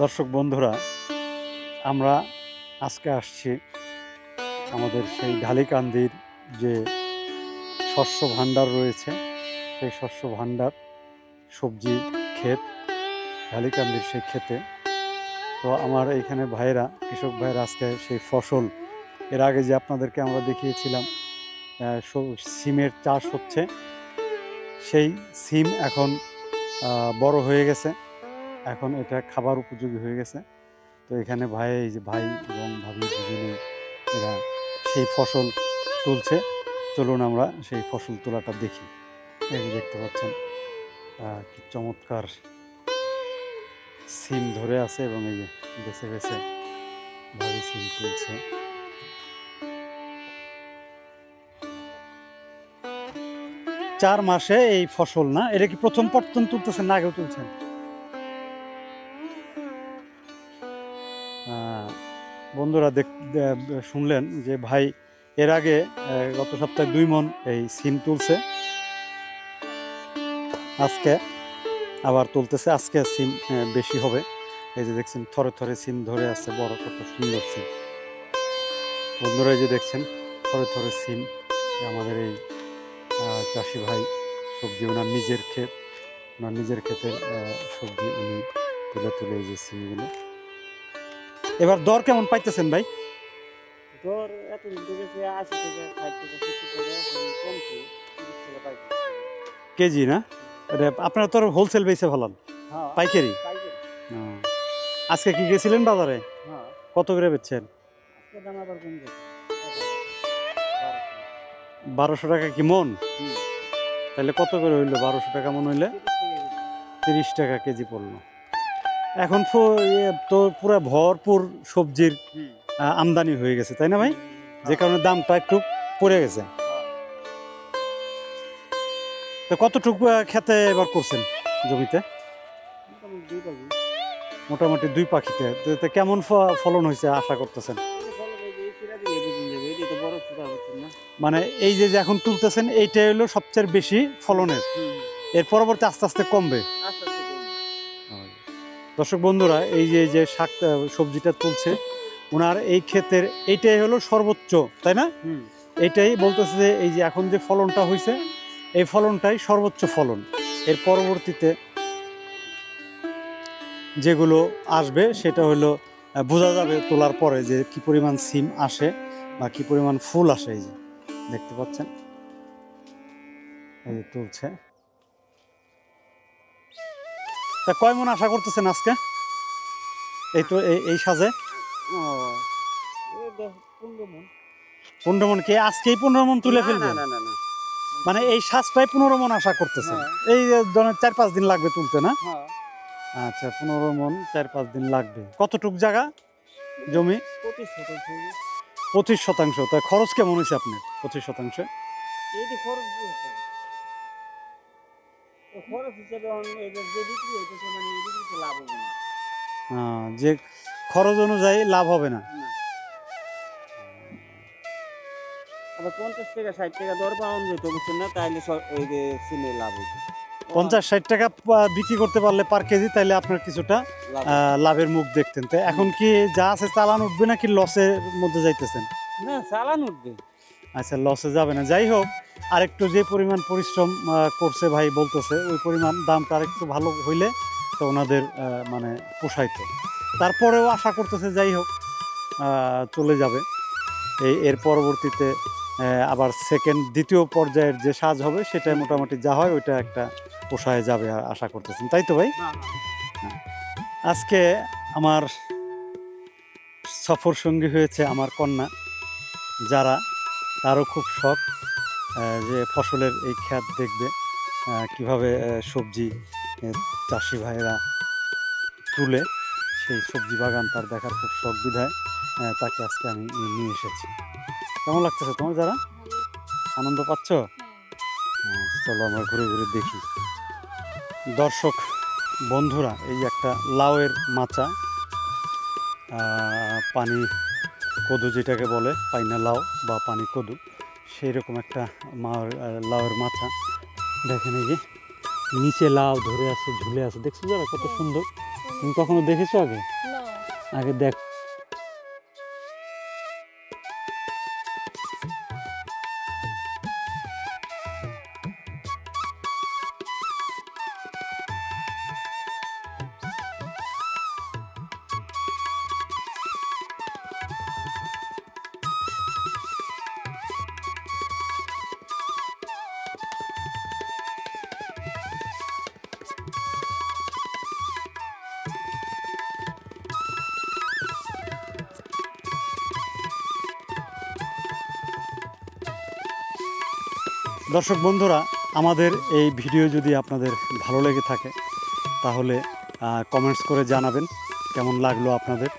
দর্শক বন্ধুরা, আমরা আজকে আসছি আমাদের সেই ঢালিকান্দির যে শস্য ভাণ্ডার রয়েছে, সেই শস্য ভাণ্ডার সবজি ক্ষেত, ঢালিকান্দির সেই ক্ষেতে। তো আমার এইখানে ভাইরা, কৃষক ভাইরা আজকে সেই ফসল, এর আগে যে আপনাদেরকে আমরা দেখিয়েছিলাম সিমের চাষ হচ্ছে, সেই সিম এখন বড় হয়ে গেছে, এখন এটা খাবার উপযোগী হয়ে গেছে। তো এখানে ভাই, এই যে ভাই এবং ভাবি দুজনে এরা সেই ফসল তুলছে। চলুন আমরা সেই ফসল তোলাটা দেখি। এই যে দেখতে পাচ্ছেন কি চমৎকার সিম ধরে আছে, এবং এই যে বেছে বেছে ভাবি সিম তুলছে। 4 মাসে এই ফসল, না এটা কি প্রথম পর্তন তুলতেছেন না আগেও তুলছেন? বন্ধুরা শুনলেন যে ভাই এর আগে গত সপ্তাহে 2 মণ এই সিম তুলছে, আজকে আবার তুলতেছে। আজকে সিম বেশি হবে। এই যে দেখছেন থরে থরে সিম ধরে আছে, বড় কত সুন্দর সিম। বন্ধুরা এই যে দেখছেন থরে থরে সিম, আমাদের এই চাষি ভাই সবজি, ওনার নিজের ক্ষেত, ওনার নিজের ক্ষেতের সবজি উনি তুলে তুলে এই যে সিমগুলো। এবার দর কেমন পাইতেছেন ভাই? দর এতদিন তো গেছে 80 টাকা, 60 টাকা, 70 টাকা, এখন কমছে 30 টাকা পাইকারি। কেজি না? এটা আপনারা তো হোলসেল বেচে ফেলান, হ্যাঁ, পাইকারি? পাইকারি। আজকে কি গেছিলেন বাজারে? হ্যাঁ, কত করে বেচছেন? আজকে দাম আবার কমে গেছে। 1200 টাকা কি মন? হুম, তাহলে কত করে হইলো? 1200 টাকা মন হইলে 30 টাকা কেজি পড়লো। এখন তো পুরো ভরপুর সবজির আমদানি হয়ে গেছে, তাই না ভাই? যে কারণে দামটা একটু পড়ে গেছে। তো কতটুকু খেতে এবার করছেন জমিতে? মোটামুটি 2 পাখিতে। তো কেমন ফলন হয়েছে আশা করতেছেন? মানে এই যে যে এখন তুলতেছেন এইটাই হলো সবচেয়ে বেশি ফলনের, এর পরবর্তী আস্তে আস্তে কমবে। দর্শক বন্ধুরা, এই যে যে শাক সবজিটা তুলছে ওনার এই ক্ষেতের, এইটাই হলো সর্বোচ্চ, তাই না? এইটাই বলতেছে যে এই যে এখন যে ফলনটা হয়েছে, এই ফলনটাই সর্বোচ্চ ফলন। এর পরবর্তীতে যেগুলো আসবে সেটা হলো বোঝা যাবে তোলার পরে যে কি পরিমাণ সিম আসে বা কি পরিমাণ ফুল আসে। এই যে দেখতে পাচ্ছেন, এই যে তুলছে। তা কয় মণ আশা করতেছেন আজকে এই তো এই সাজে? 15 মণ কি আজকেই 15 মণ তুলে ফেলবেন? মানে এই সাজটাই 15 মণ আশা করতেছেন? এই ধরেন 4-5 দিন লাগবে তুলতে, না? আচ্ছা, 15 মণ 4-5 দিন লাগবে। কতটুক জায়গা জমি? 25 শতাংশ। তা খরচ কেমন হয়েছে আপনার 25 শতাংশে? যে খরচ অনুযায়ী লাভ হবে না। 50 টাকা 60 টাকা দর পাওয়া যেত, বুঝছেন না? তাইলে ওই যে সিমে লাভ হইতো। 50-60 টাকা বিক্রি করতে পারলে পার কেজি, তাইলে আপনার কিছুটা লাভের মুখ দেখতেন। তো এখন কি যা আছে চালান উঠবে নাকি লসের মধ্যে যাইতেছেন? না, চালান উঠবে। আচ্ছা, লসে যাবে না। যাই হোক, আরেকটু যে পরিমাণ পরিশ্রম করছে ভাই বলতেছে, ওই পরিমাণ দামটা আরেকটু ভালো হইলে তো ওনাদের মানে পোষাইতো। তারপরেও আশা করতেছে যাই হোক চলে যাবে। এর পরবর্তীতে আবার দ্বিতীয় পর্যায়ের যে সাজ হবে সেটা মোটামুটি যা হয় ওইটা একটা পোষায় যাবে আশা করতেছেন, তাই তো ভাই? হ্যাঁ। আজকে আমার সফর সঙ্গী হয়েছে আমার কন্যা, যারা তারও খুব শখ যে ফসলের এই ক্ষেত দেখবে, কিভাবে সবজি চাষি ভাইরা তুলে, সেই সবজি বাগান তার দেখার খুব শখ বিধায় তাকে আজকে আমি নিয়ে এসেছি। কেমন লাগতেছে তোমার? যারা আনন্দ পাচ্ছ? চলো আমরা ঘুরে ঘুরে দেখি। দর্শক বন্ধুরা, এই একটা লাউয়ের মাচা, পানি কদু যেটাকে বলে, পাইনা লাউ বা পানি কদু, সেই রকম একটা লাউয়ের মাচা। দেখেন এই যে নিচে লাউ ধরে আছে, ঝুলে আছে, দেখছো যারা কত সুন্দর। তুমি কখনো দেখেছো আগে? না। আগে দেখ। দর্শক বন্ধুরা, আমাদের এই ভিডিও যদি আপনাদের ভালো লেগে থাকে তাহলে কমেন্টস করে জানাবেন কেমন লাগলো আপনাদের,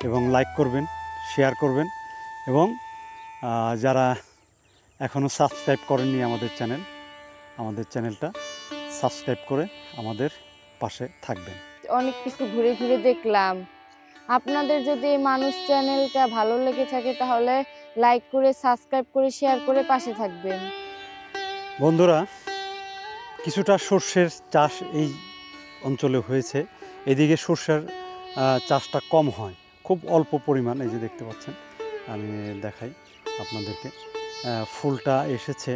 এবং লাইক করবেন, শেয়ার করবেন, এবং যারা এখনও সাবস্ক্রাইব করেননি আমাদের চ্যানেলটা সাবস্ক্রাইব করে আমাদের পাশে থাকবেন। অনেক কিছু ঘুরে ঘুরে দেখলাম। আপনাদের যদি এই মানুষ চ্যানেলটা ভালো লেগে থাকে তাহলে লাইক করে, সাবস্ক্রাইব করে, শেয়ার করে পাশে থাকবেন। বন্ধুরা, কিছুটা সর্ষের চাষ এই অঞ্চলে হয়েছে। এদিকে সর্ষের চাষটা কম হয়, খুব অল্প পরিমাণ। এই যে দেখতে পাচ্ছেন, আমি দেখাই আপনাদেরকে, ফুলটা এসেছে,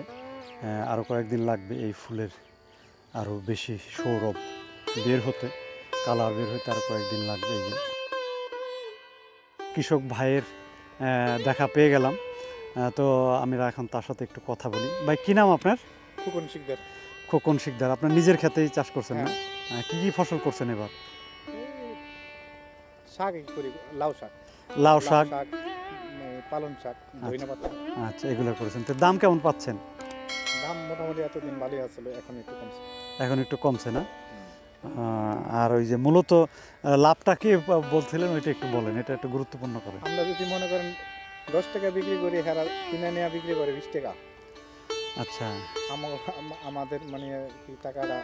আরও কয়েকদিন লাগবে এই ফুলের আরও বেশি সৌরভ বের হতে, কালার বের হতে আরও কয়েকদিন লাগবে। এই যে কৃষক ভাইয়ের দেখা পেয়ে গেলাম, তো আমি এখন তার সাথে একটু কথা বলি। ভাই, কী নাম আপনার? খোকন শিকদার। খোকন শিকদার। আপনার নিজের ক্ষেতেই চাষ করছেন না? হ্যাঁ। কী কী ফসল করছেন এবার? শাক করি, লাউ শাক, লাউ শাক, পালং শাক, ধইনা পাতা। আচ্ছা, এগুলো করেছেন। তো দাম কেমন পাচ্ছেন? দাম মোটামুটি এতদিন ভালোই আসলে, এখন একটু কমছে। এখন একটু কমছে না? আর ওই যে মূলত লাভটা কি বলছিলেন, ওইটা একটু বলেন, এটা একটু গুরুত্বপূর্ণ করে। আমরা যদি মনে করেন 10 টাকা বিক্রি করি, হেরা কিনে নেওয়া বিক্রি করে 20 টাকা। আচ্ছা, আমাদের মানে কি টাকাটা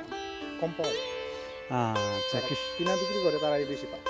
কম পাওয়া যায়। আচ্ছা। কিনা বিক্রি করে তারাই বেশি পায়।